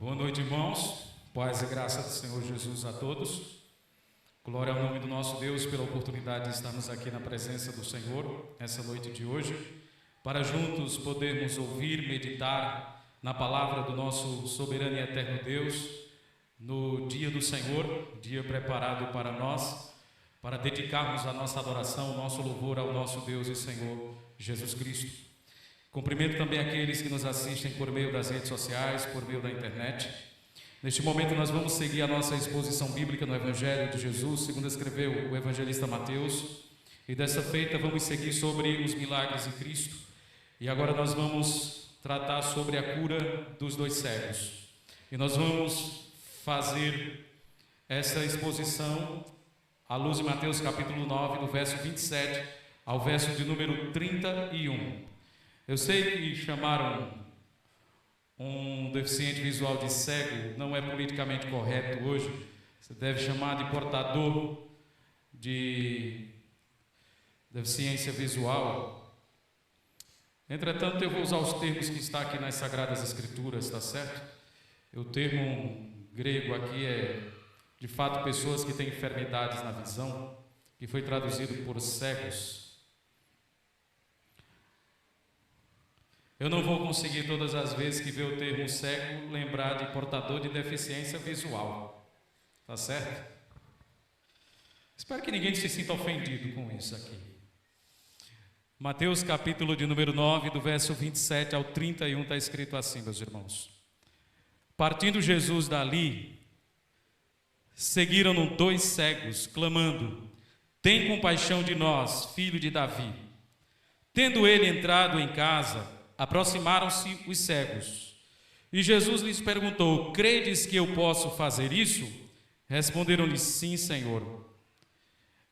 Boa noite, irmãos. Paz e graça do Senhor Jesus a todos. Glória ao nome do nosso Deus pela oportunidade de estarmos aqui na presença do Senhor nessa noite de hoje, para juntos podermos ouvir, meditar na palavra do nosso soberano e eterno Deus, no dia do Senhor, dia preparado para nós, para dedicarmos a nossa adoração, o nosso louvor ao nosso Deus e Senhor Jesus Cristo. Cumprimento também aqueles que nos assistem por meio das redes sociais, por meio da internet. Neste momento nós vamos seguir a nossa exposição bíblica no Evangelho de Jesus, segundo escreveu o evangelista Mateus. E dessa feita vamos seguir sobre os milagres de Cristo. E agora nós vamos tratar sobre a cura dos 2 cegos. E nós vamos fazer essa exposição à luz de Mateus capítulo 9, do verso 27 ao verso de número 31. Eu sei que chamaram um deficiente visual de cego, não é politicamente correto hoje. Você deve chamar de portador de deficiência visual. Entretanto, eu vou usar os termos que está aqui nas Sagradas Escrituras, tá certo? O termo grego aqui é, de fato, pessoas que têm enfermidades na visão, que foi traduzido por cegos. Eu não vou conseguir todas as vezes que ver o termo cego lembrar de portador de deficiência visual, tá certo? Espero que ninguém se sinta ofendido com isso aqui. Mateus capítulo de número 9, do verso 27 ao 31, está escrito assim, meus irmãos. Partindo Jesus dali, seguiram-no 2 cegos, clamando: tem compaixão de nós, filho de Davi. Tendo ele entrado em casa, aproximaram-se os cegos. E Jesus lhes perguntou: credes que eu posso fazer isso? Responderam-lhe: sim, Senhor.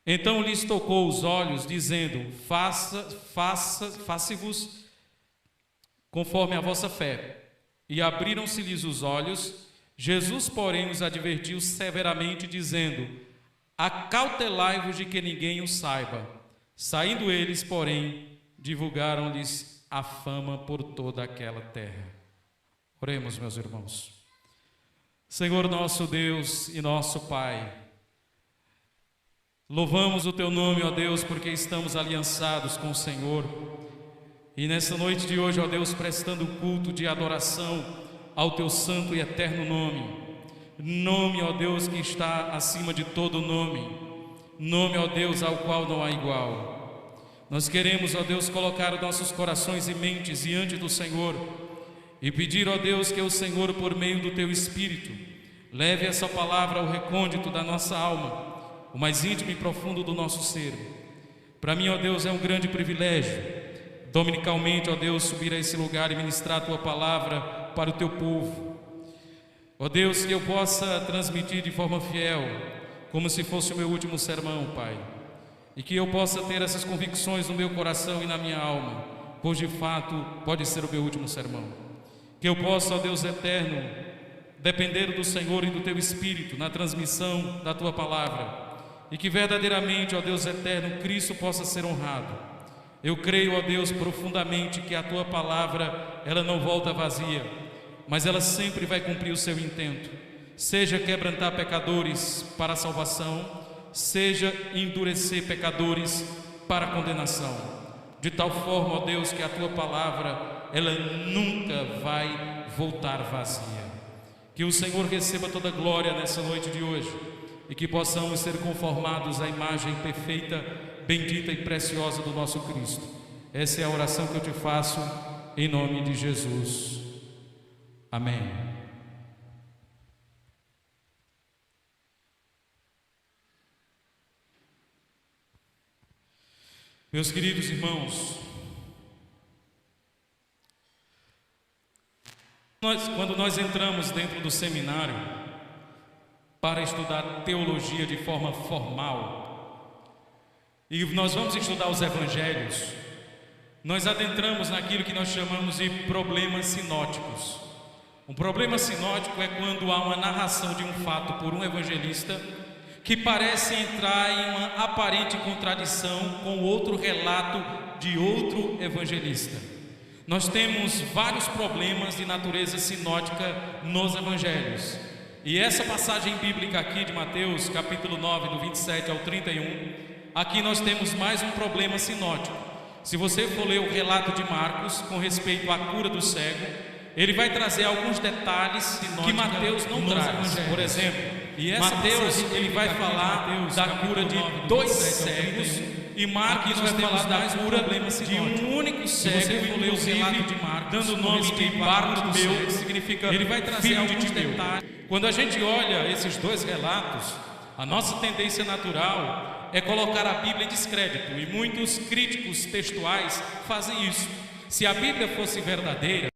Então lhes tocou os olhos, dizendo: faça-vos conforme a vossa fé. E abriram-se-lhes os olhos. Jesus, porém, os advertiu severamente, dizendo: acautelai-vos de que ninguém o saiba. Saindo eles, porém, divulgaram-lhes a fama por toda aquela terra. Oremos, meus irmãos. Senhor nosso Deus e nosso Pai, louvamos o Teu nome, ó Deus, porque estamos aliançados com o Senhor. E nessa noite de hoje, ó Deus, prestando culto de adoração ao Teu santo e eterno nome. Nome, ó Deus, que está acima de todo nome. Nome, ó Deus, ao qual não há igual. Nós queremos, ó Deus, colocar os nossos corações e mentes diante do Senhor e pedir, ó Deus, que o Senhor, por meio do Teu Espírito, leve essa palavra ao recôndito da nossa alma, o mais íntimo e profundo do nosso ser. Para mim, ó Deus, é um grande privilégio, dominicalmente, ó Deus, subir a esse lugar e ministrar a Tua palavra para o Teu povo. Ó Deus, que eu possa transmitir de forma fiel, como se fosse o meu último sermão, Pai. E que eu possa ter essas convicções no meu coração e na minha alma, pois de fato pode ser o meu último sermão. Que eu possa, ó Deus eterno, depender do Senhor e do Teu Espírito na transmissão da Tua palavra. E que verdadeiramente, ó Deus eterno, Cristo possa ser honrado. Eu creio, ó Deus, profundamente que a Tua palavra, ela não volta vazia, mas ela sempre vai cumprir o seu intento. Seja quebrantar pecadores para a salvação, seja endurecer pecadores para a condenação, de tal forma, ó Deus, que a Tua palavra, ela nunca vai voltar vazia. Que o Senhor receba toda a glória nessa noite de hoje e que possamos ser conformados à imagem perfeita, bendita e preciosa do nosso Cristo. Essa é a oração que eu te faço em nome de Jesus. Amém. Meus queridos irmãos, quando nós entramos dentro do seminário para estudar teologia de forma formal, e nós vamos estudar os evangelhos, nós adentramos naquilo que nós chamamos de problemas sinóticos. Um problema sinótico é quando há uma narração de um fato por um evangelista que parece entrar em uma aparente contradição com outro relato de outro evangelista. nós temos vários problemas de natureza sinótica nos evangelhos. E essa passagem bíblica aqui de Mateus, capítulo 9, do 27 ao 31, aqui nós temos mais um problema sinótico. Se você for ler o relato de Marcos com respeito à cura do cego, ele vai trazer alguns detalhes que Mateus não traz. Por exemplo, Mateus ele vai falar da cura de 2 cegos, e Marcos vai falar da cura de um único cego, inclusive dando o nome de Bartimeu, que significa ele vai trazer alguns detalhes. Quando a gente olha esses dois relatos, a nossa tendência natural é colocar a Bíblia em descrédito, e muitos críticos textuais fazem isso. Se a Bíblia fosse verdadeira,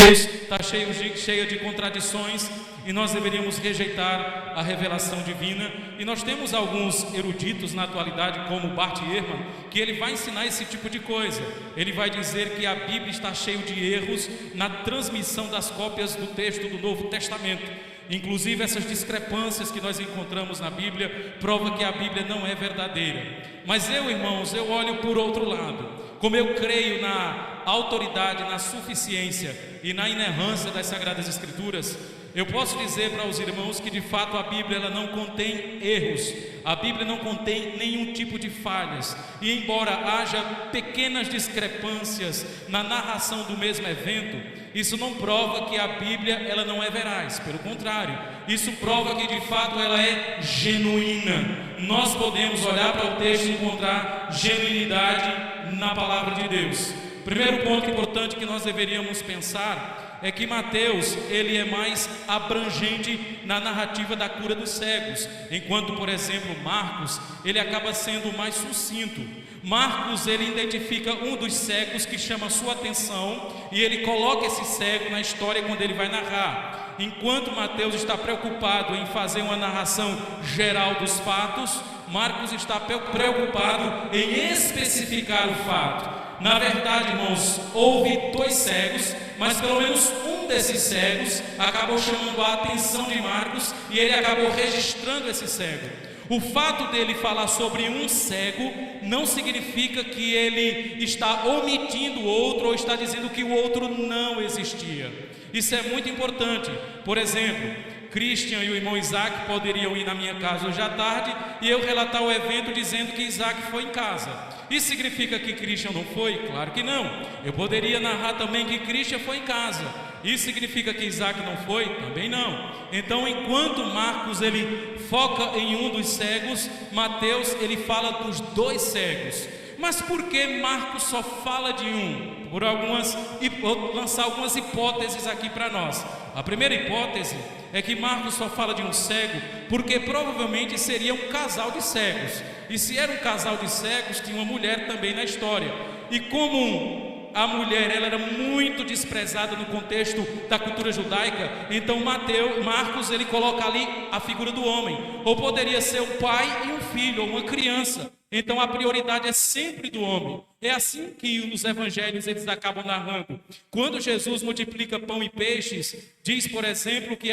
Deus está cheia de contradições, e nós deveríamos rejeitar a revelação divina. E nós temos alguns eruditos na atualidade, como Bart Ehrman, que ele vai ensinar esse tipo de coisa. Ele vai dizer que a Bíblia está cheia de erros na transmissão das cópias do texto do Novo Testamento. Inclusive essas discrepâncias que nós encontramos na Bíblia prova que a Bíblia não é verdadeira. Mas irmãos, eu olho por outro lado. Como eu creio na autoridade, na suficiência e na inerrância das Sagradas Escrituras, eu posso dizer para os irmãos que de fato a Bíblia ela não contém erros, a Bíblia não contém nenhum tipo de falhas, e embora haja pequenas discrepâncias na narração do mesmo evento, isso não prova que a Bíblia ela não é veraz, pelo contrário, isso prova que de fato ela é genuína. Nós podemos olhar para o texto e encontrar genuinidade na palavra de Deus. Primeiro ponto importante que nós deveríamos pensar é que Mateus ele é mais abrangente na narrativa da cura dos cegos, enquanto, por exemplo, Marcos ele acaba sendo mais sucinto. Marcos ele identifica um dos cegos que chama sua atenção e ele coloca esse cego na história quando ele vai narrar. Enquanto Mateus está preocupado em fazer uma narração geral dos fatos, Marcos está preocupado em especificar o fato. Na verdade, irmãos, houve 2 cegos, mas pelo menos um desses cegos acabou chamando a atenção de Marcos e ele acabou registrando esse cego. O fato dele falar sobre um cego não significa que ele está omitindo o outro ou está dizendo que o outro não existia. Isso é muito importante. Por exemplo, Christian e o irmão Isaac poderiam ir na minha casa hoje à tarde e eu relatar o evento dizendo que Isaac foi em casa. Isso significa que Christian não foi? Claro que não. Eu poderia narrar também que Christian foi em casa. Isso significa que Isaac não foi? Também não. Então, enquanto Marcos ele foca em um dos cegos, Mateus ele fala dos 2 cegos. Mas por que Marcos só fala de um? Vou lançar algumas hipóteses aqui para nós. A primeira hipótese é que Marcos só fala de um cego porque provavelmente seria um casal de cegos. E se era um casal de cegos, tinha uma mulher também na história. E como a mulher ela era muito desprezada no contexto da cultura judaica, então Marcos ele coloca ali a figura do homem. Ou poderia ser um pai e um filho, ou uma criança. Então a prioridade é sempre do homem. É assim que os evangelhos eles acabam narrando. Quando Jesus multiplica pão e peixes, diz, por exemplo, que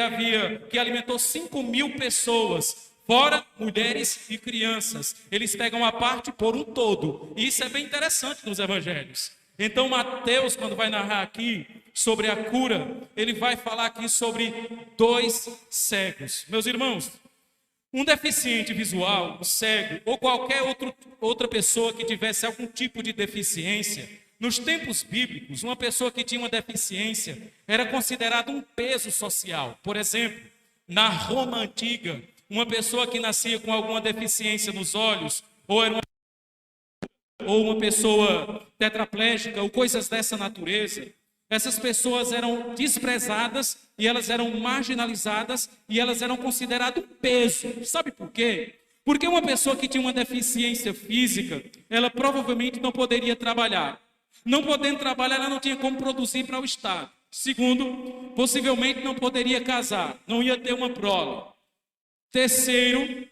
alimentou 5.000 pessoas, fora mulheres e crianças. Eles pegam a parte por um todo. E isso é bem interessante nos evangelhos. Então Mateus, quando vai narrar aqui sobre a cura, ele vai falar aqui sobre 2 cegos. Meus irmãos, um deficiente visual, um cego, ou qualquer outra pessoa que tivesse algum tipo de deficiência, nos tempos bíblicos, uma pessoa que tinha uma deficiência era considerada um peso social. Por exemplo, na Roma antiga, uma pessoa que nascia com alguma deficiência nos olhos, ou uma pessoa tetraplégica, ou coisas dessa natureza, essas pessoas eram desprezadas e elas eram marginalizadas e elas eram consideradas um peso. Sabe por quê? Porque uma pessoa que tinha uma deficiência física, ela provavelmente não poderia trabalhar. Não podendo trabalhar, ela não tinha como produzir para o Estado. Segundo, possivelmente não poderia casar, não ia ter uma prole. Terceiro,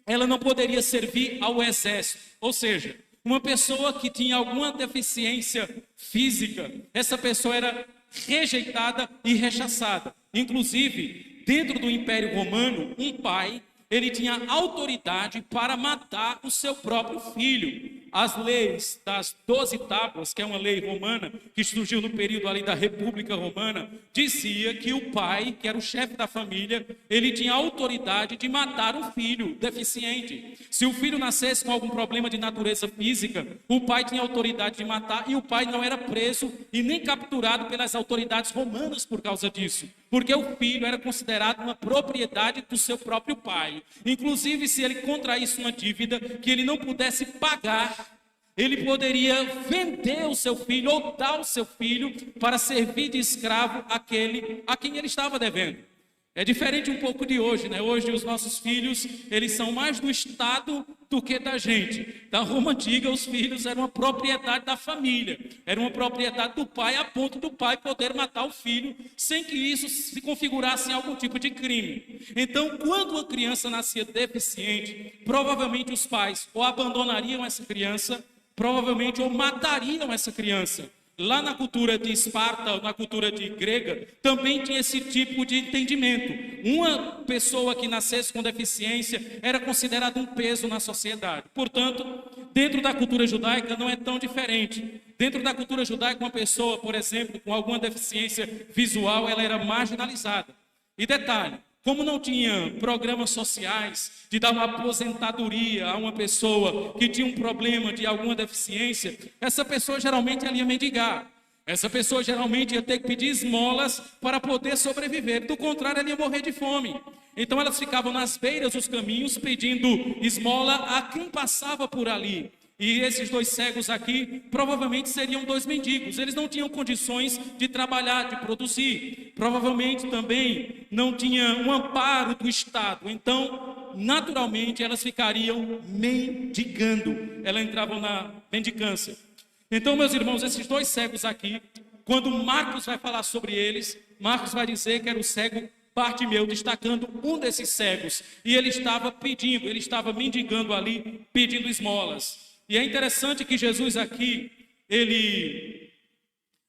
ela não poderia servir ao exército. Ou seja, uma pessoa que tinha alguma deficiência física, essa pessoa era rejeitada e rechaçada. Inclusive, dentro do Império Romano, um pai, ele tinha autoridade para matar o seu próprio filho. As leis das 12 tábuas, que é uma lei romana, que surgiu no período ali da República Romana, dizia que o pai, que era o chefe da família, ele tinha autoridade de matar um filho deficiente. Se o filho nascesse com algum problema de natureza física, o pai tinha autoridade de matar, e o pai não era preso e nem capturado pelas autoridades romanas por causa disso, porque o filho era considerado uma propriedade do seu próprio pai. Inclusive, se ele contraísse uma dívida que ele não pudesse pagar, ele poderia vender o seu filho ou dar o seu filho para servir de escravo àquele a quem ele estava devendo. É diferente um pouco de hoje, né? Hoje os nossos filhos, eles são mais do Estado do que da gente. Da Roma antiga, os filhos eram uma propriedade da família, era uma propriedade do pai, a ponto do pai poder matar o filho sem que isso se configurasse em algum tipo de crime. Então, quando uma criança nascia deficiente, provavelmente os pais ou abandonariam essa criança, provavelmente ou matariam essa criança. Lá na cultura de Esparta, na cultura de grega, também tinha esse tipo de entendimento. Uma pessoa que nascesse com deficiência era considerada um peso na sociedade. Portanto, dentro da cultura judaica não é tão diferente. Dentro da cultura judaica, uma pessoa, por exemplo, com alguma deficiência visual, ela era marginalizada. E detalhe, como não tinha programas sociais de dar uma aposentadoria a uma pessoa que tinha um problema de alguma deficiência, essa pessoa geralmente ela ia mendigar. Essa pessoa geralmente ia ter que pedir esmolas para poder sobreviver. Do contrário, ela ia morrer de fome. Então elas ficavam nas beiras dos caminhos pedindo esmola a quem passava por ali. E esses dois cegos aqui provavelmente seriam dois mendigos. Eles não tinham condições de trabalhar, de produzir. Provavelmente também não tinham um amparo do Estado. Então, naturalmente, elas ficariam mendigando. Elas entravam na mendicância. Então, meus irmãos, esses dois cegos aqui, quando Marcos vai falar sobre eles, Marcos vai dizer que era o cego Bartimeu, destacando um desses cegos. E ele estava pedindo, ele estava mendigando ali, pedindo esmolas. E é interessante que Jesus aqui, ele,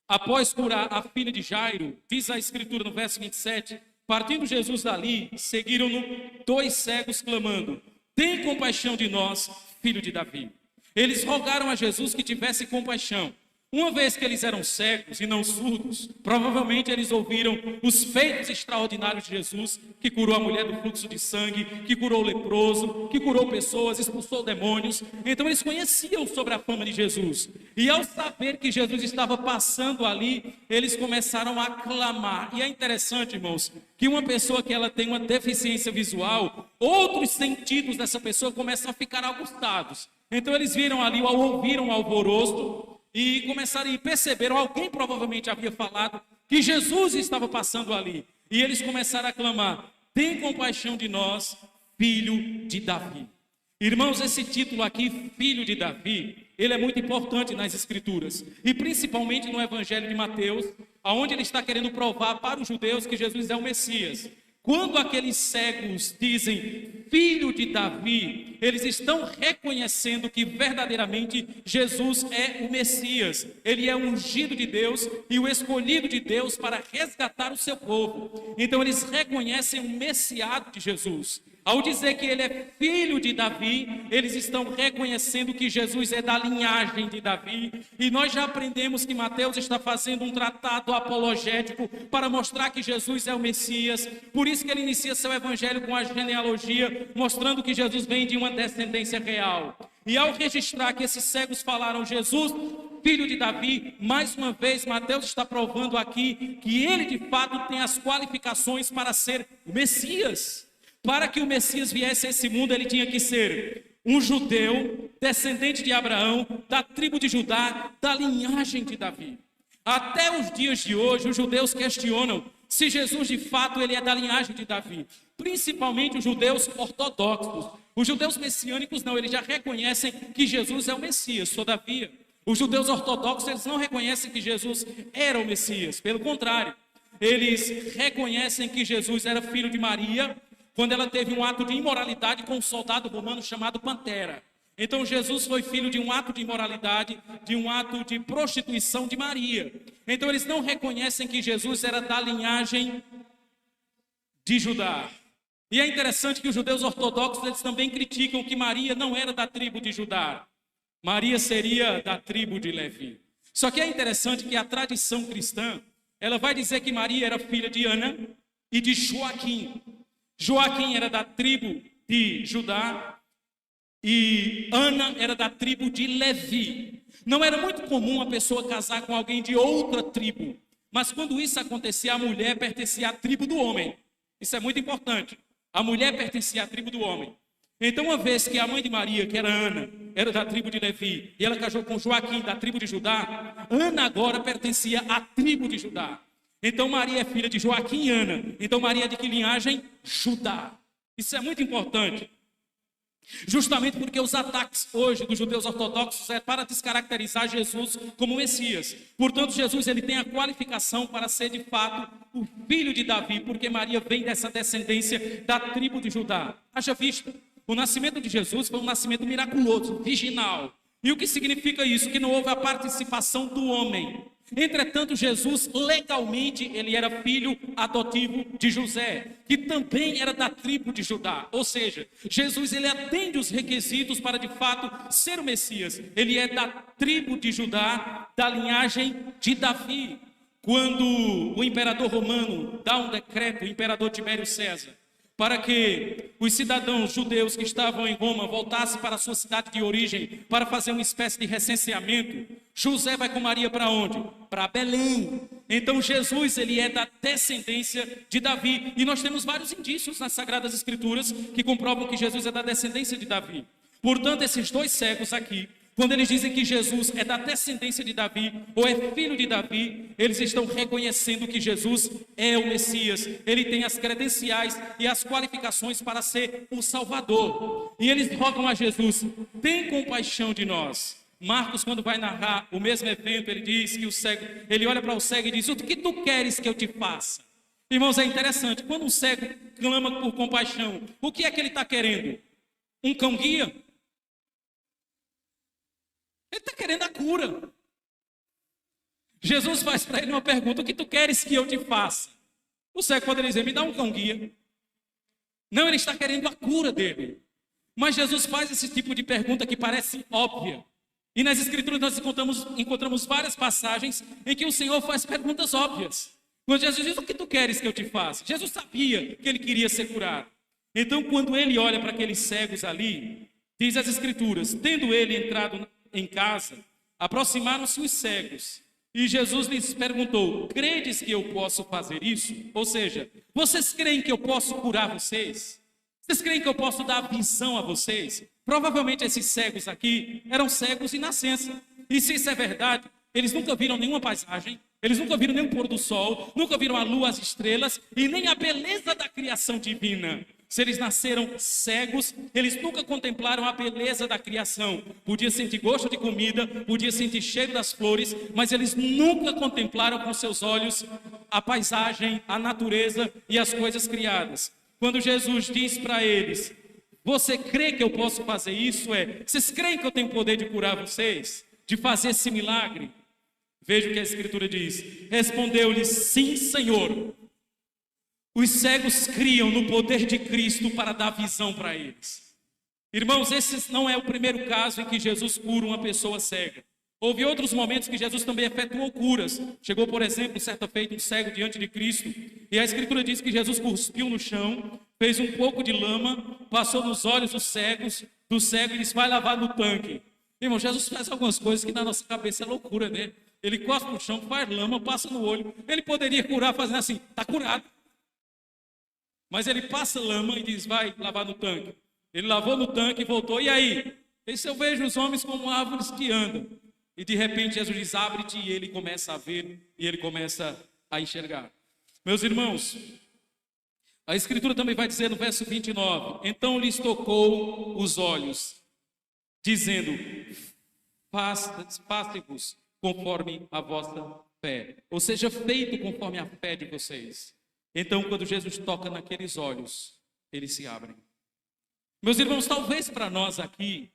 após curar a filha de Jairo, diz a Escritura no verso 27, partindo Jesus dali, seguiram-no dois cegos clamando, tem compaixão de nós, filho de Davi. Eles rogaram a Jesus que tivesse compaixão. Uma vez que eles eram cegos e não surdos, provavelmente eles ouviram os feitos extraordinários de Jesus, que curou a mulher do fluxo de sangue, que curou o leproso, que curou pessoas, expulsou demônios. Então eles conheciam sobre a fama de Jesus. E ao saber que Jesus estava passando ali, eles começaram a clamar. E é interessante, irmãos, que uma pessoa que ela tem uma deficiência visual, outros sentidos dessa pessoa começam a ficar aguçados. Então eles viram ali, ouviram o alvoroço, e começaram a perceber, alguém provavelmente havia falado que Jesus estava passando ali. E eles começaram a clamar, tem compaixão de nós, filho de Davi. Irmãos, esse título aqui, filho de Davi, ele é muito importante nas Escrituras. E principalmente no Evangelho de Mateus, onde ele está querendo provar para os judeus que Jesus é o Messias. Quando aqueles cegos dizem filho de Davi, eles estão reconhecendo que verdadeiramente Jesus é o Messias. Ele é o ungido de Deus e o escolhido de Deus para resgatar o seu povo. Então eles reconhecem o Messiado de Jesus. Ao dizer que ele é filho de Davi, eles estão reconhecendo que Jesus é da linhagem de Davi. E nós já aprendemos que Mateus está fazendo um tratado apologético para mostrar que Jesus é o Messias. Por isso que ele inicia seu evangelho com a genealogia, mostrando que Jesus vem de uma descendência real. E ao registrar que esses cegos falaram Jesus, filho de Davi, mais uma vez Mateus está provando aqui que ele de fato tem as qualificações para ser o Messias. Para que o Messias viesse a esse mundo, ele tinha que ser um judeu, descendente de Abraão, da tribo de Judá, da linhagem de Davi. Até os dias de hoje, os judeus questionam se Jesus de fato ele é da linhagem de Davi. Principalmente os judeus ortodoxos. Os judeus messiânicos não, eles já reconhecem que Jesus é o Messias. Todavia, os judeus ortodoxos eles não reconhecem que Jesus era o Messias. Pelo contrário, eles reconhecem que Jesus era filho de Maria, quando ela teve um ato de imoralidade com um soldado romano chamado Pantera. Então Jesus foi filho de um ato de imoralidade, de um ato de prostituição de Maria. Então eles não reconhecem que Jesus era da linhagem de Judá. E é interessante que os judeus ortodoxos, eles também criticam que Maria não era da tribo de Judá. Maria seria da tribo de Levi. Só que é interessante que a tradição cristã, ela vai dizer que Maria era filha de Ana e de Joaquim. Joaquim era da tribo de Judá e Ana era da tribo de Levi. Não era muito comum a pessoa casar com alguém de outra tribo, mas quando isso acontecia, a mulher pertencia à tribo do homem. Isso é muito importante. A mulher pertencia à tribo do homem. Então, uma vez que a mãe de Maria, que era Ana, era da tribo de Levi, e ela casou com Joaquim, da tribo de Judá, Ana agora pertencia à tribo de Judá. Então, Maria é filha de Joaquim e Ana. Então, Maria é de que linhagem? Judá. Isso é muito importante. Justamente porque os ataques hoje dos judeus ortodoxos é para descaracterizar Jesus como Messias. Portanto, Jesus ele tem a qualificação para ser de fato o filho de Davi, porque Maria vem dessa descendência da tribo de Judá. Haja vista, o nascimento de Jesus foi um nascimento miraculoso, virginal. E o que significa isso? Que não houve a participação do homem. Entretanto, Jesus, legalmente, ele era filho adotivo de José, que também era da tribo de Judá. Ou seja, Jesus, ele atende os requisitos para, de fato, ser o Messias. Ele é da tribo de Judá, da linhagem de Davi. Quando o imperador romano dá um decreto, o imperador Tibério César, para que os cidadãos judeus que estavam em Roma voltassem para a sua cidade de origem para fazer uma espécie de recenseamento, José vai com Maria para onde? Para Belém. Então Jesus, ele é da descendência de Davi. E nós temos vários indícios nas Sagradas Escrituras que comprovam que Jesus é da descendência de Davi. Portanto, esses dois cegos aqui, quando eles dizem que Jesus é da descendência de Davi, ou é filho de Davi, eles estão reconhecendo que Jesus é o Messias. Ele tem as credenciais e as qualificações para ser o Salvador. E eles rogam a Jesus, tem compaixão de nós. Marcos, quando vai narrar o mesmo evento, ele diz que o cego, ele olha para o cego e diz, o que tu queres que eu te faça? Irmãos, é interessante, quando um cego clama por compaixão, o que é que ele está querendo? Um cão-guia? Ele está querendo a cura. Jesus faz para ele uma pergunta, o que tu queres que eu te faça? O cego poderia dizer, me dá um cão-guia. Não, ele está querendo a cura dele. Mas Jesus faz esse tipo de pergunta que parece óbvia. E nas Escrituras nós encontramos várias passagens em que o Senhor faz perguntas óbvias. Quando Jesus diz, o que tu queres que eu te faça? Jesus sabia que ele queria ser curado. Então, quando ele olha para aqueles cegos ali, diz as Escrituras, tendo ele entrado em casa, aproximaram-se os cegos. E Jesus lhes perguntou, credes que eu posso fazer isso? Ou seja, vocês creem que eu posso curar vocês? Vocês creem que eu posso dar visão a vocês? Provavelmente esses cegos aqui eram cegos de nascença. E se isso é verdade, eles nunca viram nenhuma paisagem, eles nunca viram nenhum pôr do sol, nunca viram a lua, as estrelas e nem a beleza da criação divina. Se eles nasceram cegos, eles nunca contemplaram a beleza da criação. Podia sentir gosto de comida, podia sentir cheiro das flores, mas eles nunca contemplaram com seus olhos a paisagem, a natureza e as coisas criadas. Quando Jesus diz para eles, você crê que eu posso fazer isso? Vocês creem que eu tenho poder de curar vocês? De fazer esse milagre? Veja o que a Escritura diz. Respondeu-lhes, sim, Senhor. Os cegos criam no poder de Cristo para dar visão para eles. Irmãos, esse não é o primeiro caso em que Jesus cura uma pessoa cega. Houve outros momentos que Jesus também efetuou curas. Chegou, por exemplo, certa feita um cego diante de Cristo. E a Escritura diz que Jesus cuspiu no chão, fez um pouco de lama, passou nos olhos do cego e disse, vai lavar no tanque. Irmão, Jesus faz algumas coisas que na nossa cabeça é loucura, né? Ele cospe no chão, faz lama, passa no olho. Ele poderia curar fazendo assim, está curado. Mas ele passa lama e diz, vai lavar no tanque. Ele lavou no tanque e voltou. E aí? Eu vejo os homens como árvores que andam. E de repente Jesus diz, abre-te, e ele começa a ver, e ele começa a enxergar. Meus irmãos, a Escritura também vai dizer no verso 29, então lhes tocou os olhos, dizendo, façam-vos conforme a vossa fé. Ou seja, feito conforme a fé de vocês. Então, quando Jesus toca naqueles olhos, eles se abrem. Meus irmãos, talvez para nós aqui,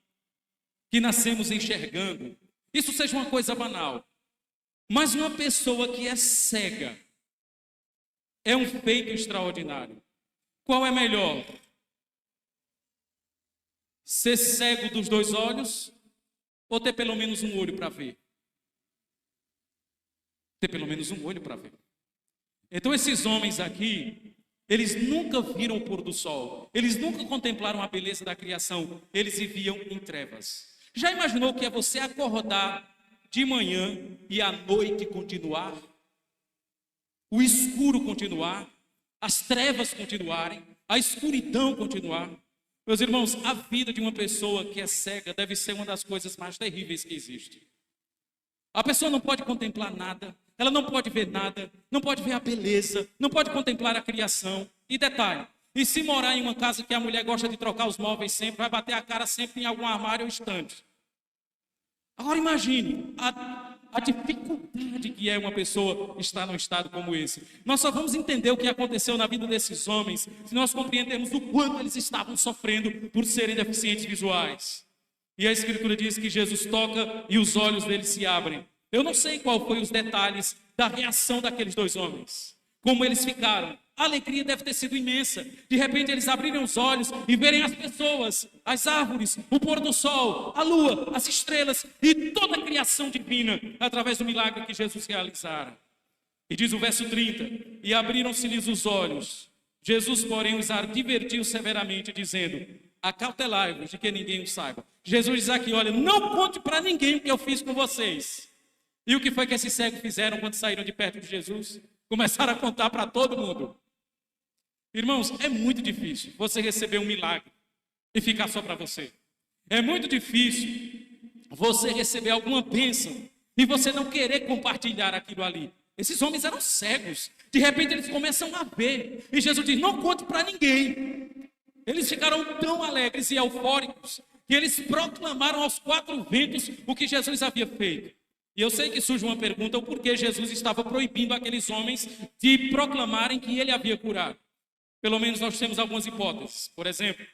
que nascemos enxergando, isso seja uma coisa banal. Mas uma pessoa que é cega é um feito extraordinário. Qual é melhor? Ser cego dos dois olhos ou ter pelo menos um olho para ver? Ter pelo menos um olho para ver. Então esses homens aqui, eles nunca viram o pôr do sol, eles nunca contemplaram a beleza da criação, eles viviam em trevas. Já imaginou o que é você acordar de manhã e à noite continuar? O escuro continuar, as trevas continuarem, a escuridão continuar. Meus irmãos, a vida de uma pessoa que é cega deve ser uma das coisas mais terríveis que existe. A pessoa não pode contemplar nada, ela não pode ver nada, não pode ver a beleza, não pode contemplar a criação. E detalhe, e se morar em uma casa que a mulher gosta de trocar os móveis sempre, vai bater a cara sempre em algum armário ou estante. Agora imagine a dificuldade que é uma pessoa estar num estado como esse. Nós só vamos entender o que aconteceu na vida desses homens se nós compreendermos o quanto eles estavam sofrendo por serem deficientes visuais. E a Escritura diz que Jesus toca e os olhos deles se abrem. Eu não sei qual foi os detalhes da reação daqueles dois homens, como eles ficaram. A alegria deve ter sido imensa. De repente eles abriram os olhos e verem as pessoas, as árvores, o pôr do sol, a lua, as estrelas e toda a criação divina através do milagre que Jesus realizara. E diz o verso 30, e abriram-se-lhes os olhos. Jesus, porém, os advertiu severamente, dizendo, acautelai-vos de que ninguém o saiba. Jesus diz aqui, olha, não conte para ninguém o que eu fiz com vocês. E o que foi que esses cegos fizeram quando saíram de perto de Jesus? Começaram a contar para todo mundo. Irmãos, é muito difícil você receber um milagre e ficar só para você. É muito difícil você receber alguma bênção e você não querer compartilhar aquilo ali. Esses homens eram cegos. De repente eles começam a ver. E Jesus diz, não conte para ninguém. Eles ficaram tão alegres e eufóricos que eles proclamaram aos quatro ventos o que Jesus havia feito. E eu sei que surge uma pergunta, o porquê Jesus estava proibindo aqueles homens de proclamarem que ele havia curado. Pelo menos nós temos algumas hipóteses. Por exemplo,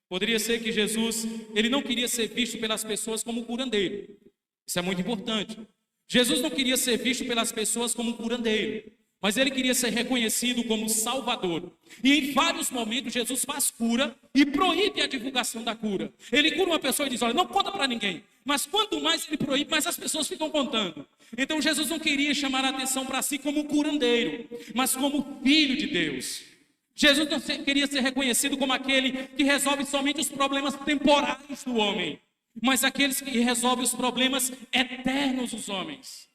poderia ser que Jesus, ele não queria ser visto pelas pessoas como curandeiro. Isso é muito importante. Jesus não queria ser visto pelas pessoas como curandeiro, mas ele queria ser reconhecido como Salvador. E em vários momentos Jesus faz cura e proíbe a divulgação da cura. Ele cura uma pessoa e diz, olha, não conta para ninguém. Mas quanto mais ele proíbe, mais as pessoas ficam contando. Então Jesus não queria chamar a atenção para si como curandeiro, mas como filho de Deus. Jesus não queria ser reconhecido como aquele que resolve somente os problemas temporais do homem, mas aqueles que resolvem os problemas eternos dos homens.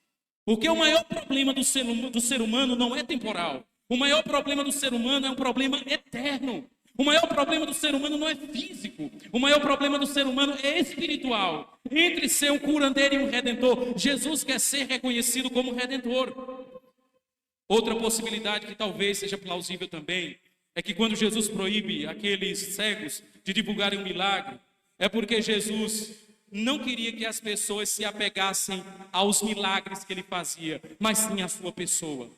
Porque o maior problema do ser humano não é temporal. O maior problema do ser humano é um problema eterno. O maior problema do ser humano não é físico. O maior problema do ser humano é espiritual. Entre ser um curandeiro e um redentor, Jesus quer ser reconhecido como redentor. Outra possibilidade que talvez seja plausível também é que quando Jesus proíbe aqueles cegos de divulgarem um milagre, é porque Jesus não queria que as pessoas se apegassem aos milagres que ele fazia, mas sim à sua pessoa.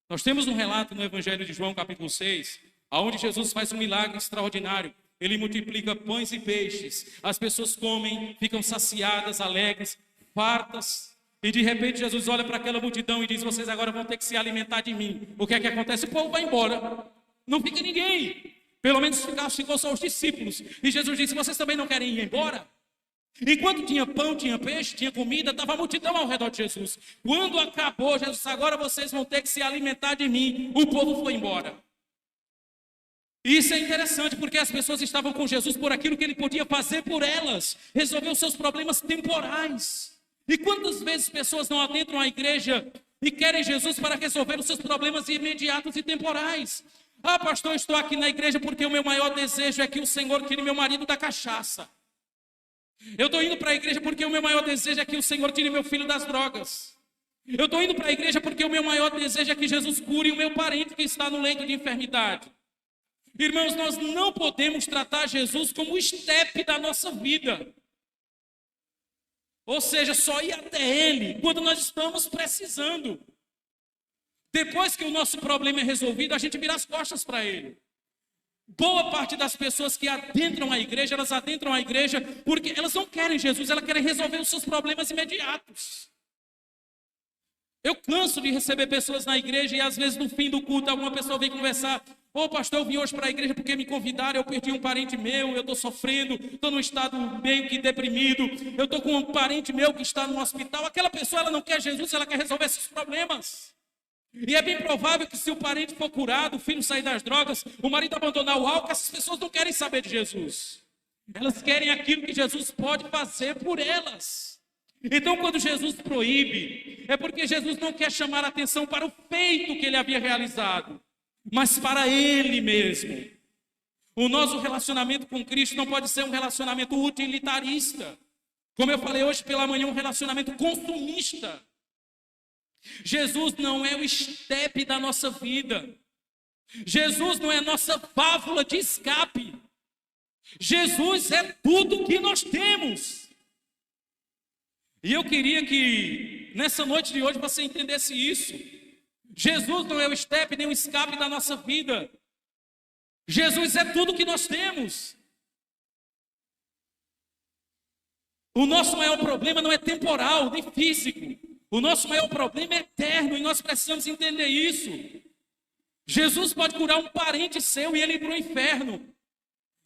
Nós temos um relato no Evangelho de João, capítulo 6, onde Jesus faz um milagre extraordinário. Ele multiplica pães e peixes, as pessoas comem, ficam saciadas, alegres, fartas, e de repente Jesus olha para aquela multidão e diz, vocês agora vão ter que se alimentar de mim. O que é que acontece? O povo vai embora, não fica ninguém, pelo menos ficou só os discípulos. E Jesus disse, vocês também não querem ir embora? Enquanto tinha pão, tinha peixe, tinha comida, estava a multidão ao redor de Jesus. Quando acabou, Jesus disse, agora vocês vão ter que se alimentar de mim. O povo foi embora. Isso é interessante, porque as pessoas estavam com Jesus por aquilo que ele podia fazer por elas, resolver os seus problemas temporais. E quantas vezes pessoas não adentram a igreja e querem Jesus para resolver os seus problemas imediatos e temporais? Ah, pastor, estou aqui na igreja porque o meu maior desejo é que o Senhor tire meu marido da cachaça. Eu estou indo para a igreja porque o meu maior desejo é que o Senhor tire meu filho das drogas. Eu estou indo para a igreja porque o meu maior desejo é que Jesus cure o meu parente que está no leito de enfermidade. Irmãos, nós não podemos tratar Jesus como o estepe da nossa vida. Ou seja, só ir até Ele quando nós estamos precisando. Depois que o nosso problema é resolvido, a gente vira as costas para Ele. Boa parte das pessoas que adentram a igreja, elas adentram a igreja porque elas não querem Jesus, elas querem resolver os seus problemas imediatos. Eu canso de receber pessoas na igreja e às vezes no fim do culto alguma pessoa vem conversar: ô pastor, eu vim hoje para a igreja porque me convidaram, eu perdi um parente meu, eu estou sofrendo, estou num estado meio que deprimido, eu estou com um parente meu que está no hospital. Aquela pessoa, ela não quer Jesus, ela quer resolver esses problemas. E é bem provável que se o parente for curado, o filho sair das drogas, o marido abandonar o álcool, essas pessoas não querem saber de Jesus. Elas querem aquilo que Jesus pode fazer por elas. Então, quando Jesus proíbe, é porque Jesus não quer chamar a atenção para o feito que ele havia realizado, mas para ele mesmo. O nosso relacionamento com Cristo não pode ser um relacionamento utilitarista. Como eu falei hoje pela manhã, um relacionamento consumista. Jesus não é o estepe da nossa vida. Jesus não é a nossa válvula de escape. Jesus é tudo que nós temos. E eu queria que nessa noite de hoje você entendesse isso. Jesus não é o estepe nem o escape da nossa vida. Jesus é tudo que nós temos. O nosso maior problema não é temporal nem físico. O nosso maior problema é eterno e nós precisamos entender isso. Jesus pode curar um parente seu e ele ir para o inferno.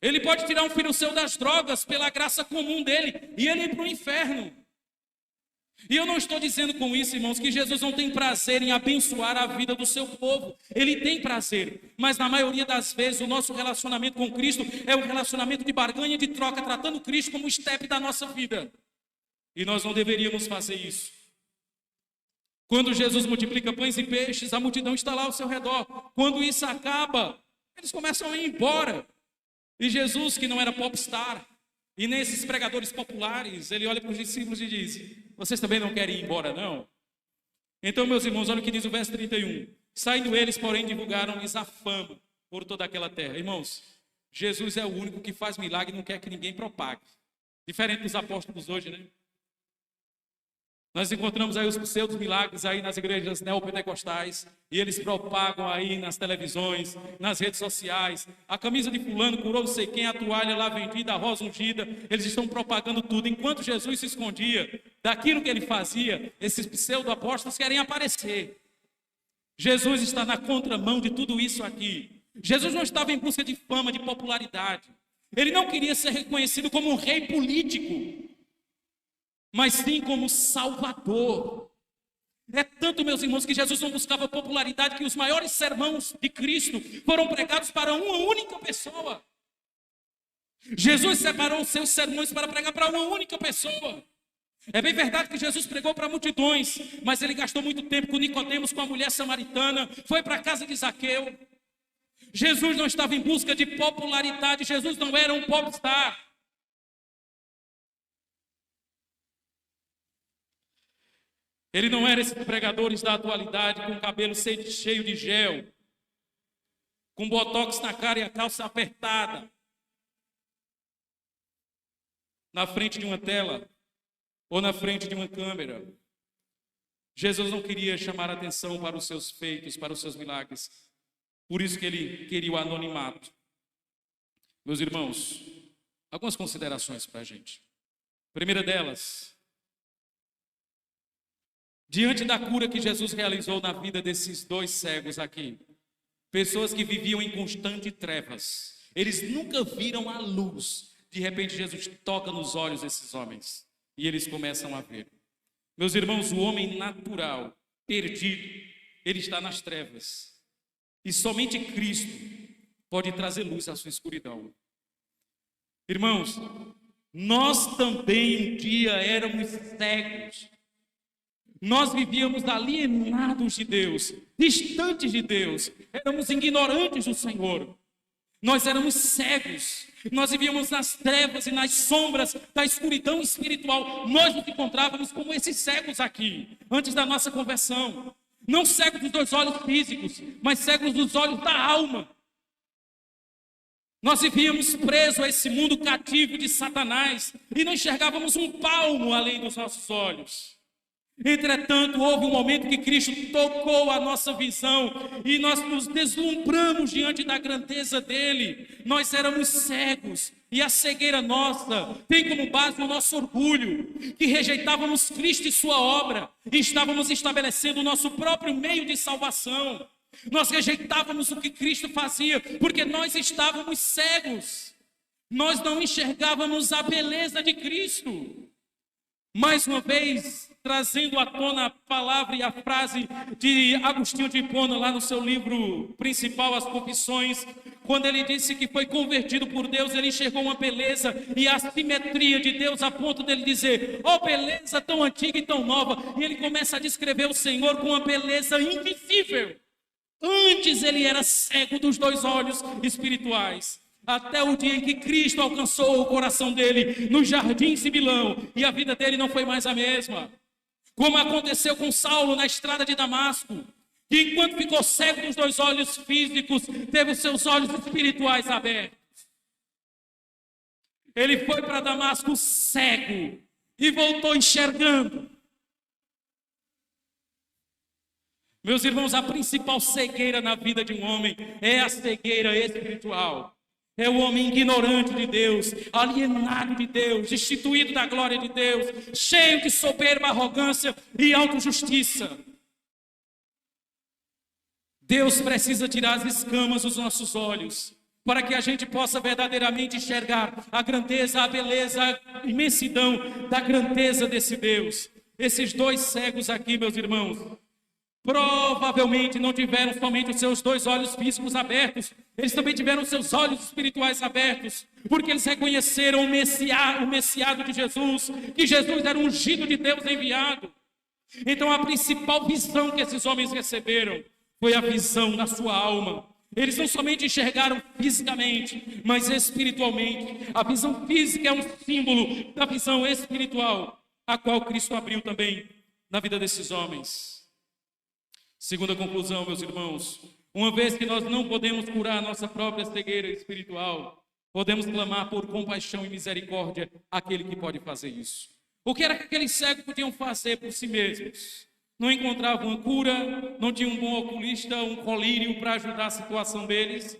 Ele pode tirar um filho seu das drogas pela graça comum dele e ele ir para o inferno. E eu não estou dizendo com isso, irmãos, que Jesus não tem prazer em abençoar a vida do seu povo. Ele tem prazer, mas na maioria das vezes o nosso relacionamento com Cristo é um relacionamento de barganha e de troca, tratando Cristo como o estepe da nossa vida. E nós não deveríamos fazer isso. Quando Jesus multiplica pães e peixes, a multidão está lá ao seu redor. Quando isso acaba, eles começam a ir embora. E Jesus, que não era popstar, e nesses pregadores populares, ele olha para os discípulos e diz: vocês também não querem ir embora, não? Então, meus irmãos, olha o que diz o verso 31. Saindo eles, porém, divulgaram-lhes a fama por toda aquela terra. Irmãos, Jesus é o único que faz milagre e não quer que ninguém propague. Diferente dos apóstolos hoje, né? Nós encontramos aí os pseudos milagres aí nas igrejas neopentecostais e eles propagam aí nas televisões, nas redes sociais. A camisa de fulano curou não sei quem, a toalha lá vendida, a rosa ungida. Eles estão propagando tudo. Enquanto Jesus se escondia daquilo que ele fazia, esses pseudo-apóstolos querem aparecer. Jesus está na contramão de tudo isso aqui. Jesus não estava em busca de fama, de popularidade. Ele não queria ser reconhecido como um rei político, mas sim como Salvador. É tanto, meus irmãos, que Jesus não buscava popularidade, que os maiores sermões de Cristo foram pregados para uma única pessoa. Jesus separou os seus sermões para pregar para uma única pessoa. É bem verdade que Jesus pregou para multidões, mas ele gastou muito tempo com Nicodemos, com a mulher samaritana, foi para a casa de Zaqueu. Jesus não estava em busca de popularidade, Jesus não era um popstar. Ele não era esses pregadores da atualidade com o cabelo cheio de gel, com botox na cara e a calça apertada, na frente de uma tela ou na frente de uma câmera. Jesus não queria chamar a atenção para os seus feitos, para os seus milagres. Por isso que ele queria o anonimato. Meus irmãos, algumas considerações para a gente. Primeira delas: diante da cura que Jesus realizou na vida desses dois cegos aqui, pessoas que viviam em constante trevas, eles nunca viram a luz. De repente Jesus toca nos olhos desses homens e eles começam a ver. Meus irmãos, o homem natural, perdido, ele está nas trevas. E somente Cristo pode trazer luz à sua escuridão. Irmãos, nós também um dia éramos cegos. Nós vivíamos alienados de Deus, distantes de Deus, éramos ignorantes do Senhor, nós éramos cegos, nós vivíamos nas trevas e nas sombras da escuridão espiritual. Nós nos encontrávamos como esses cegos aqui, antes da nossa conversão, não cegos dos dois olhos físicos, mas cegos dos olhos da alma. Nós vivíamos presos a esse mundo cativo de Satanás e não enxergávamos um palmo além dos nossos olhos. Entretanto, houve um momento que Cristo tocou a nossa visão e nós nos deslumbramos diante da grandeza dele. Nós éramos cegos e a cegueira nossa tem como base o nosso orgulho, que rejeitávamos Cristo e sua obra e estávamos estabelecendo o nosso próprio meio de salvação. Nós rejeitávamos o que Cristo fazia porque nós estávamos cegos. Nós não enxergávamos a beleza de Cristo. Mais uma vez, trazendo à tona a palavra e a frase de Agostinho de Hipona, lá no seu livro principal, As Confissões, quando ele disse que foi convertido por Deus, ele enxergou uma beleza e a simetria de Deus a ponto dele dizer: ó, beleza tão antiga e tão nova. E ele começa a descrever o Senhor com uma beleza invisível. Antes ele era cego dos dois olhos espirituais. Até o dia em que Cristo alcançou o coração dele no jardim Sibilão, e a vida dele não foi mais a mesma. Como aconteceu com Saulo na estrada de Damasco, que enquanto ficou cego dos dois olhos físicos, teve os seus olhos espirituais abertos. Ele foi para Damasco cego e voltou enxergando. Meus irmãos, a principal cegueira na vida de um homem é a cegueira espiritual. É o homem ignorante de Deus, alienado de Deus, destituído da glória de Deus, cheio de soberba, arrogância e autojustiça. Deus precisa tirar as escamas dos nossos olhos, para que a gente possa verdadeiramente enxergar a grandeza, a beleza, a imensidão da grandeza desse Deus. Esses dois cegos aqui, meus irmãos, provavelmente não tiveram somente os seus dois olhos físicos abertos, eles também tiveram os seus olhos espirituais abertos, porque eles reconheceram o Messiado de Jesus, que Jesus era o ungido de Deus enviado. Então a principal visão que esses homens receberam foi a visão da sua alma. Eles não somente enxergaram fisicamente, mas espiritualmente. A visão física é um símbolo da visão espiritual, a qual Cristo abriu também na vida desses homens. Segunda conclusão, meus irmãos, uma vez que nós não podemos curar a nossa própria cegueira espiritual, podemos clamar por compaixão e misericórdia àquele que pode fazer isso. O que era que aqueles cegos podiam fazer por si mesmos? Não encontravam uma cura, não tinham um bom oculista, um colírio para ajudar a situação deles.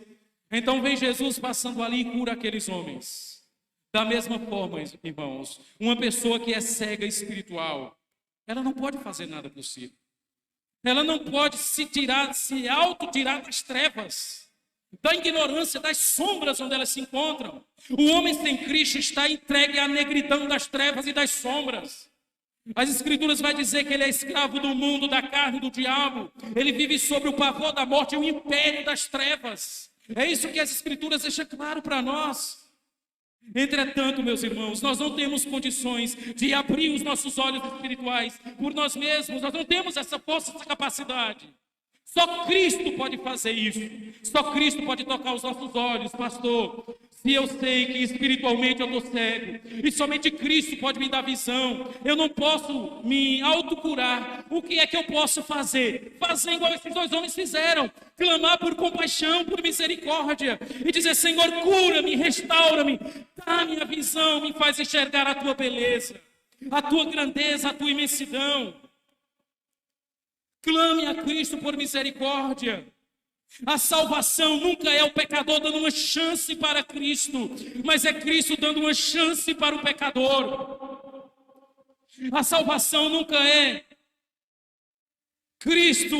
Então vem Jesus passando ali e cura aqueles homens. Da mesma forma, irmãos, uma pessoa que é cega espiritual, ela não pode fazer nada por si. Ela não pode se auto-tirar das trevas, da ignorância, das sombras onde elas se encontram. O homem sem Cristo está entregue à negridão das trevas e das sombras. As Escrituras vai dizer que ele é escravo do mundo, da carne, do diabo. Ele vive sobre o pavor da morte e o império das trevas. É isso que as Escrituras deixam claro para nós. Entretanto, meus irmãos, nós não temos condições de abrir os nossos olhos espirituais por nós mesmos. Nós não temos essa força, essa capacidade. Só Cristo pode fazer isso. Só Cristo pode tocar os nossos olhos, pastor. Se eu sei que espiritualmente eu estou cego, e somente Cristo pode me dar visão, eu não posso me autocurar. O que é que eu posso fazer? Fazer igual esses dois homens fizeram: clamar por compaixão, por misericórdia, e dizer: Senhor, cura-me, restaura-me, dá-me a visão, me faz enxergar a tua beleza, a tua grandeza, a tua imensidão. Clame a Cristo por misericórdia. A salvação nunca é o pecador dando uma chance para Cristo, mas é Cristo dando uma chance para o pecador. A salvação nunca é Cristo,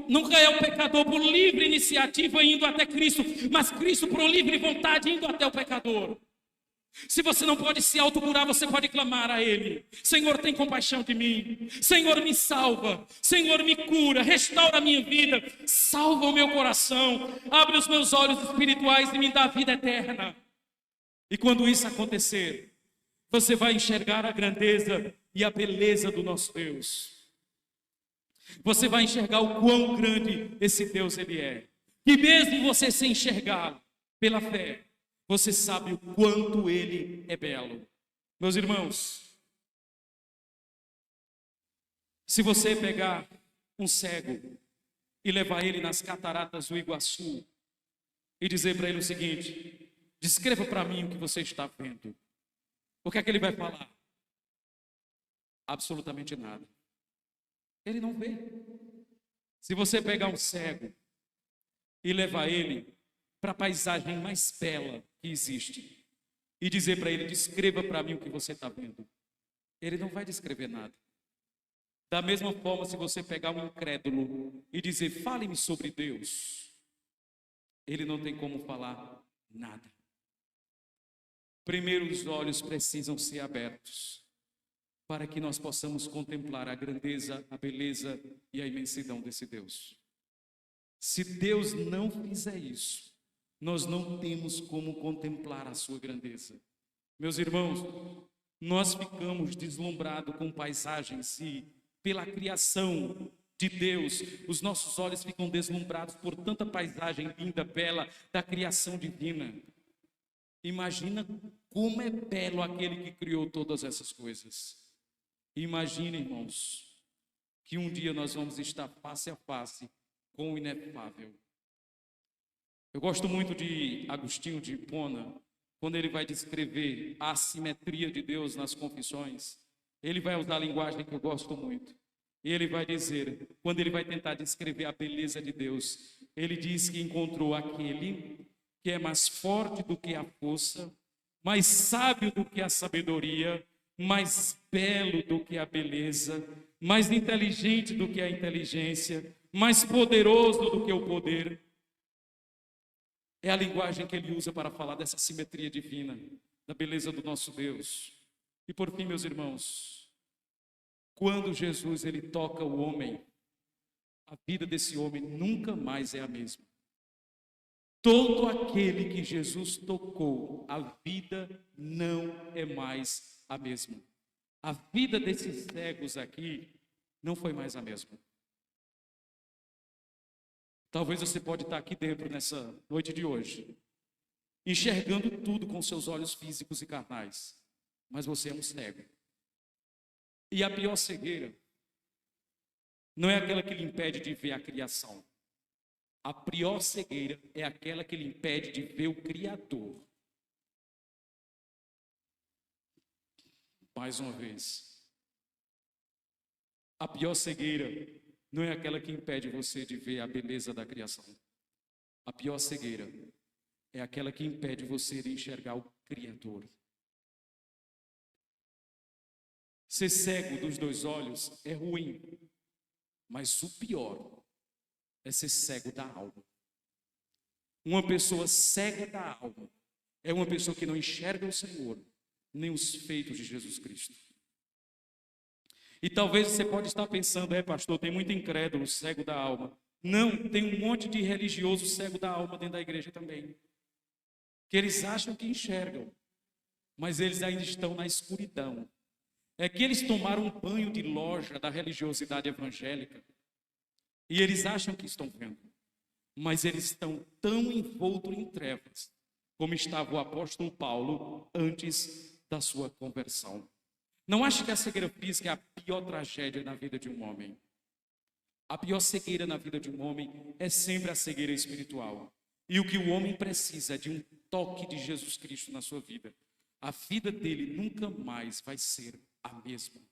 nunca é o pecador por livre iniciativa indo até Cristo, mas Cristo por livre vontade indo até o pecador. Se você não pode se autocurar, você pode clamar a Ele: Senhor, tem compaixão de mim. Senhor, me salva. Senhor, me cura. Restaura a minha vida. Salva o meu coração. Abre os meus olhos espirituais e me dá a vida eterna. E quando isso acontecer, você vai enxergar a grandeza e a beleza do nosso Deus. Você vai enxergar o quão grande esse Deus Ele é. E mesmo você sem enxergá-lo pela fé, você sabe o quanto Ele é belo. Meus irmãos, se você pegar um cego e levar ele nas cataratas do Iguaçu e dizer para ele o seguinte: descreva para mim o que você está vendo, o que é que ele vai falar? Absolutamente nada. Ele não vê. Se você pegar um cego e levar ele para a paisagem mais bela que existe e dizer para ele, descreva para mim o que você está vendo, ele não vai descrever nada. Da mesma forma, se você pegar um incrédulo e dizer, fale-me sobre Deus, ele não tem como falar nada. Primeiro, os olhos precisam ser abertos para que nós possamos contemplar a grandeza, a beleza e a imensidão desse Deus. Se Deus não fizer isso, nós não temos como contemplar a sua grandeza. Meus irmãos, nós ficamos deslumbrados com paisagens e pela criação de Deus, os nossos olhos ficam deslumbrados por tanta paisagem linda, bela da criação divina. Imagina como é belo aquele que criou todas essas coisas. Imagine, irmãos, que um dia nós vamos estar face a face com o inefável. Eu gosto muito de Agostinho de Hipona, quando ele vai descrever a assimetria de Deus nas confissões. Ele vai usar a linguagem que eu gosto muito. E ele vai dizer, quando ele vai tentar descrever a beleza de Deus, ele diz que encontrou aquele que é mais forte do que a força, mais sábio do que a sabedoria, mais belo do que a beleza, mais inteligente do que a inteligência, mais poderoso do que o poder. É a linguagem que ele usa para falar dessa simetria divina, da beleza do nosso Deus. E por fim, meus irmãos, quando Jesus ele toca o homem, a vida desse homem nunca mais é a mesma. Todo aquele que Jesus tocou, a vida não é mais a mesma. A vida desses cegos aqui não foi mais a mesma. Talvez você pode estar aqui dentro nessa noite de hoje, enxergando tudo com seus olhos físicos e carnais, mas você é um cego. E a pior cegueira não é aquela que lhe impede de ver a criação. A pior cegueira é aquela que lhe impede de ver o Criador. Mais uma vez. A pior cegueira não é aquela que impede você de ver a beleza da criação. A pior cegueira é aquela que impede você de enxergar o Criador. Ser cego dos dois olhos é ruim, mas o pior é ser cego da alma. Uma pessoa cega da alma é uma pessoa que não enxerga o Senhor, nem os feitos de Jesus Cristo. E talvez você pode estar pensando, pastor, tem muito incrédulo, cego da alma. Não, tem um monte de religioso cego da alma dentro da igreja também. Que eles acham que enxergam, mas eles ainda estão na escuridão. É que eles tomaram um banho de loja da religiosidade evangélica e eles acham que estão vendo, mas eles estão tão envoltos em trevas como estava o apóstolo Paulo antes da sua conversão. Não ache que a cegueira física é a pior tragédia na vida de um homem. A pior cegueira na vida de um homem é sempre a cegueira espiritual. E o que o homem precisa é de um toque de Jesus Cristo na sua vida. A vida dele nunca mais vai ser a mesma.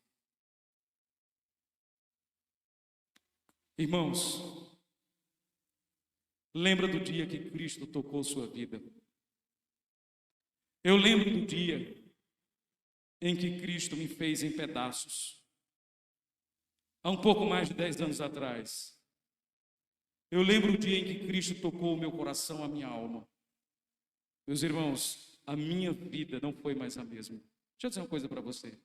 Irmãos, lembra do dia que Cristo tocou sua vida? Eu lembro do dia em que Cristo me fez em pedaços. Há um pouco mais de 10 anos atrás. Eu lembro o dia em que Cristo tocou o meu coração, a minha alma. Meus irmãos, a minha vida não foi mais a mesma. Deixa eu dizer uma coisa para você.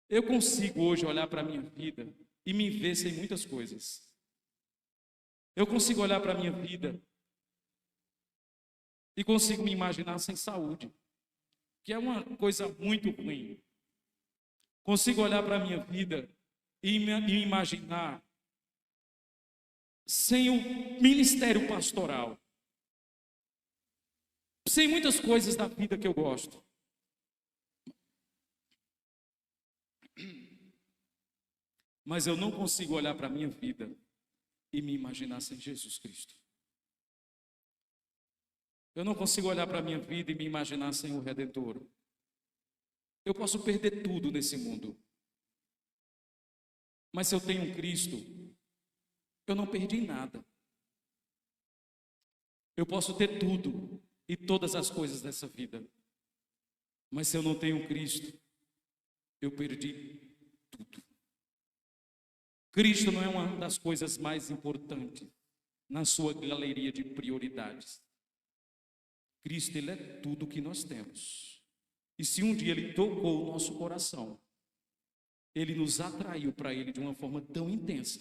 Eu consigo hoje olhar para a minha vida e me ver sem muitas coisas. Eu consigo olhar para a minha vida e consigo me imaginar sem saúde, que é uma coisa muito ruim. Consigo olhar para a minha vida e me imaginar sem o ministério pastoral, sem muitas coisas da vida que eu gosto. Mas eu não consigo olhar para a minha vida e me imaginar sem Jesus Cristo. Eu não consigo olhar para a minha vida e me imaginar sem o Redentor. Eu posso perder tudo nesse mundo, Mas se eu tenho um Cristo, eu não perdi nada. Eu posso ter tudo e todas as coisas dessa vida. Mas se eu não tenho um Cristo, eu perdi tudo. Cristo não é uma das coisas mais importantes na sua galeria de prioridades. Cristo, Ele é tudo que nós temos. E se um dia Ele tocou o nosso coração, Ele nos atraiu para Ele de uma forma tão intensa,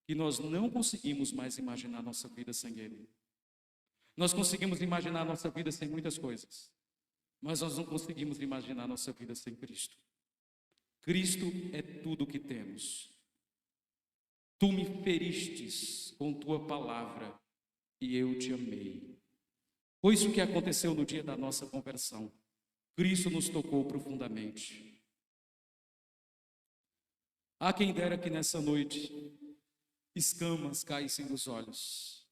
que nós não conseguimos mais imaginar nossa vida sem Ele. Nós conseguimos imaginar nossa vida sem muitas coisas, mas nós não conseguimos imaginar nossa vida sem Cristo. Cristo é tudo o que temos. Tu me feristes com tua palavra e eu te amei. Foi isso que aconteceu no dia da nossa conversão. Cristo nos tocou profundamente. Há quem dera que nessa noite escamas caíssem dos olhos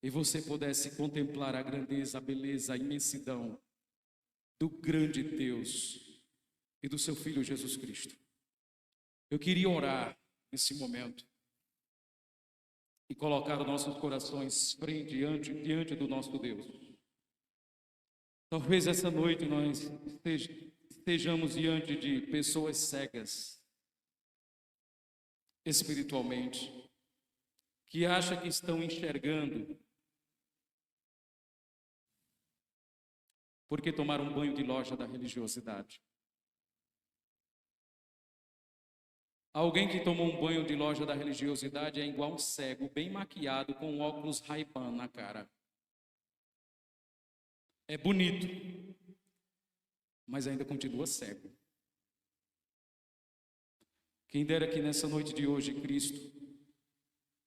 e você pudesse contemplar a grandeza, a beleza, a imensidão do grande Deus e do seu Filho Jesus Cristo. Eu queria orar nesse momento e colocar os nossos corações diante do nosso Deus. Talvez essa noite nós estejamos diante de pessoas cegas espiritualmente, que acham que estão enxergando porque tomaram um banho de loja da religiosidade. Alguém que tomou um banho de loja da religiosidade é igual um cego, bem maquiado, com um óculos Ray-Ban na cara. É bonito, mas ainda continua cego. Quem dera que nessa noite de hoje, Cristo,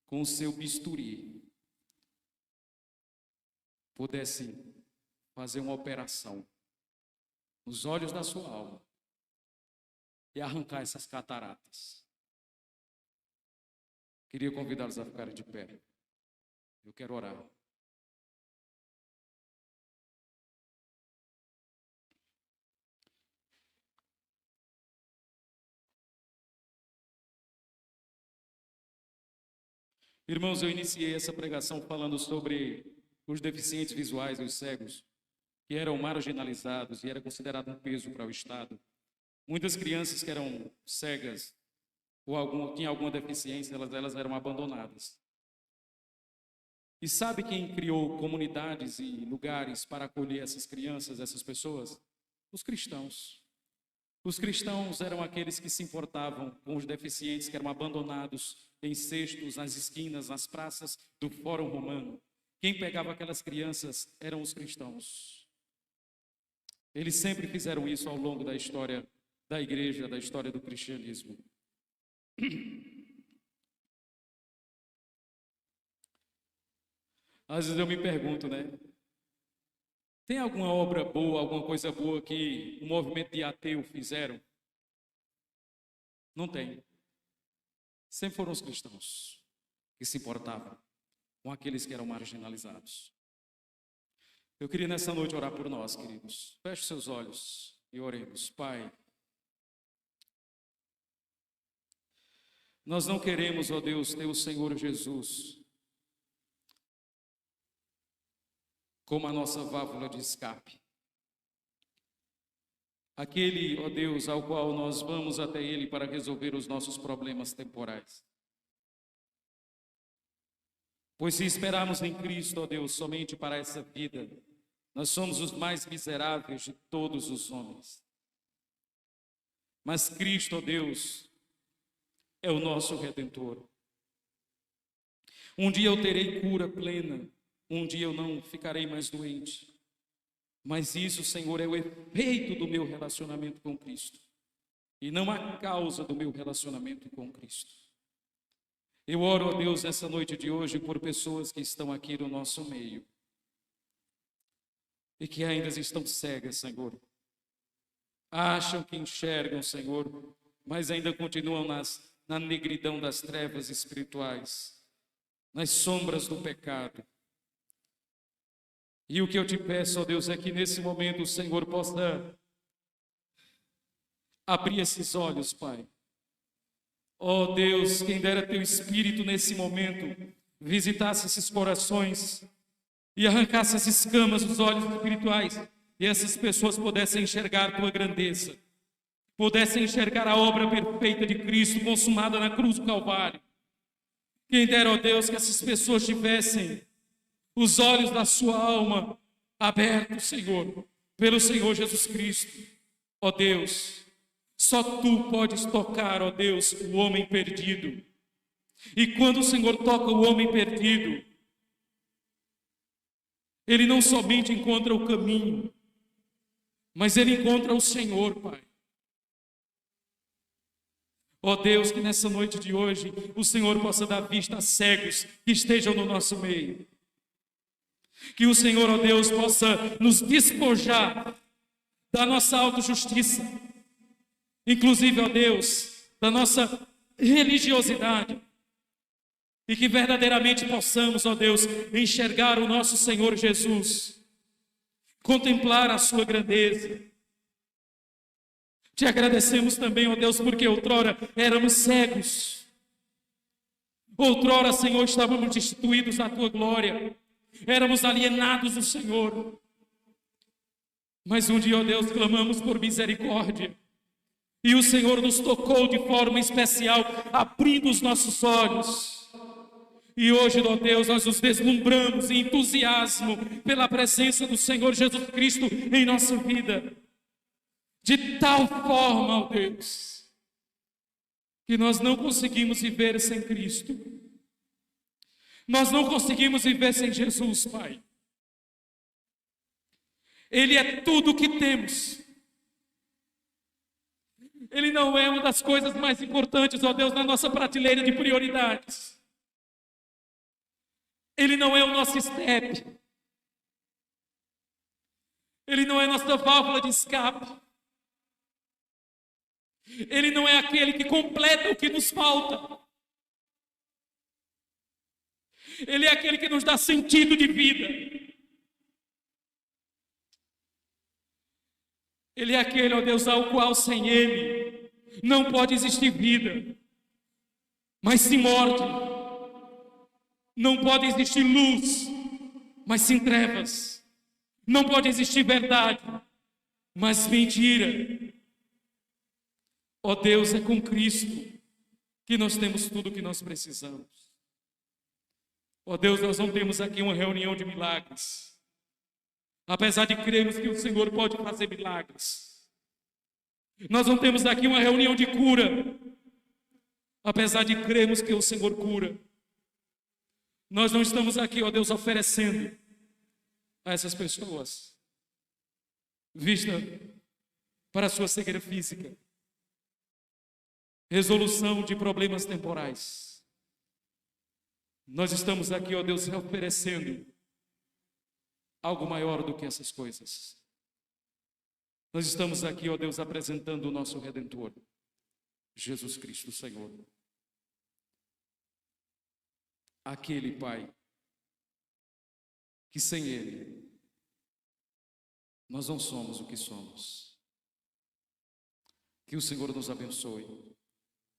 com o seu bisturi, pudesse fazer uma operação nos olhos da sua alma e arrancar essas cataratas. Queria convidá-los a ficarem de pé. Eu quero orar. Irmãos, eu iniciei essa pregação falando sobre os deficientes visuais, os cegos, que eram marginalizados e era considerado um peso para o Estado. Muitas crianças que eram cegas ou tinham alguma deficiência, elas eram abandonadas. E sabe quem criou comunidades e lugares para acolher essas crianças, essas pessoas? Os cristãos. Os cristãos eram aqueles que se importavam com os deficientes que eram abandonados em cestos, nas esquinas, nas praças do Fórum Romano. Quem pegava aquelas crianças eram os cristãos. Eles sempre fizeram isso ao longo da história da igreja, da história do cristianismo. Às vezes eu me pergunto, né? Tem alguma obra boa, alguma coisa boa que o movimento de ateu fizeram? Não tem. Sempre foram os cristãos que se importavam com aqueles que eram marginalizados. Eu queria nessa noite orar por nós, queridos. Feche seus olhos e oremos. Pai, nós não queremos, ó Deus, ter o Senhor Jesus como a nossa válvula de escape. Aquele, ó Deus, ao qual nós vamos até Ele para resolver os nossos problemas temporais. Pois se esperarmos em Cristo, ó Deus, somente para essa vida, nós somos os mais miseráveis de todos os homens. Mas Cristo, ó Deus, é o nosso Redentor. Um dia eu terei cura plena, um dia eu não ficarei mais doente. Mas isso, Senhor, é o efeito do meu relacionamento com Cristo e não a causa do meu relacionamento com Cristo. Eu oro a Deus nessa noite de hoje por pessoas que estão aqui no nosso meio e que ainda estão cegas, Senhor. Acham que enxergam, Senhor, mas ainda continuam na negridão das trevas espirituais, nas sombras do pecado. E o que eu te peço, ó Deus, é que nesse momento o Senhor possa abrir esses olhos, Pai. Ó Deus, quem dera teu Espírito nesse momento visitasse esses corações e arrancasse as escamas dos olhos espirituais, e essas pessoas pudessem enxergar tua grandeza, pudessem enxergar a obra perfeita de Cristo consumada na cruz do Calvário. Quem dera, ó Deus, que essas pessoas tivessem os olhos da sua alma abertos, Senhor, pelo Senhor Jesus Cristo. Ó Deus, só tu podes tocar, ó Deus, o homem perdido. E quando o Senhor toca o homem perdido, ele não somente encontra o caminho, mas ele encontra o Senhor, Pai. Ó Deus, que nessa noite de hoje o Senhor possa dar vista a cegos que estejam no nosso meio. Que o Senhor, ó Deus, possa nos despojar da nossa autojustiça, inclusive, ó Deus, da nossa religiosidade, e que verdadeiramente possamos, ó Deus, enxergar o nosso Senhor Jesus, contemplar a sua grandeza. Te agradecemos também, ó Deus, porque outrora éramos cegos, outrora, Senhor, estávamos destituídos da tua glória, éramos alienados do Senhor, mas um dia, ó Deus, clamamos por misericórdia, e o Senhor nos tocou de forma especial, abrindo os nossos olhos. E hoje, ó Deus, nós nos deslumbramos em entusiasmo pela presença do Senhor Jesus Cristo em nossa vida. De tal forma, ó Deus, que nós não conseguimos viver sem Cristo. Nós não conseguimos viver sem Jesus, Pai. Ele é tudo o que temos. Ele não é uma das coisas mais importantes, ó Deus, na nossa prateleira de prioridades. Ele não é o nosso step. Ele não é nossa válvula de escape. Ele não é aquele que completa o que nos falta. Ele é aquele que nos dá sentido de vida. Ele é aquele, ó Deus, ao qual sem Ele não pode existir vida, mas sim morte. Não pode existir luz, mas sim trevas. Não pode existir verdade, mas mentira. Ó Deus, é com Cristo que nós temos tudo o que nós precisamos. Ó Deus, nós não temos aqui uma reunião de milagres, apesar de crermos que o Senhor pode fazer milagres. Nós não temos aqui uma reunião de cura, apesar de crermos que o Senhor cura. Nós não estamos aqui, ó Deus, oferecendo a essas pessoas vista para a sua cegueira física, resolução de problemas temporais. Nós estamos aqui, ó Deus, oferecendo algo maior do que essas coisas. Nós estamos aqui, ó Deus, apresentando o nosso Redentor, Jesus Cristo, Senhor. Aquele, Pai, que sem Ele nós não somos o que somos. Que o Senhor nos abençoe,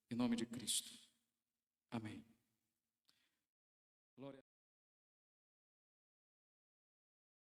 em nome de Cristo. Amém. Glória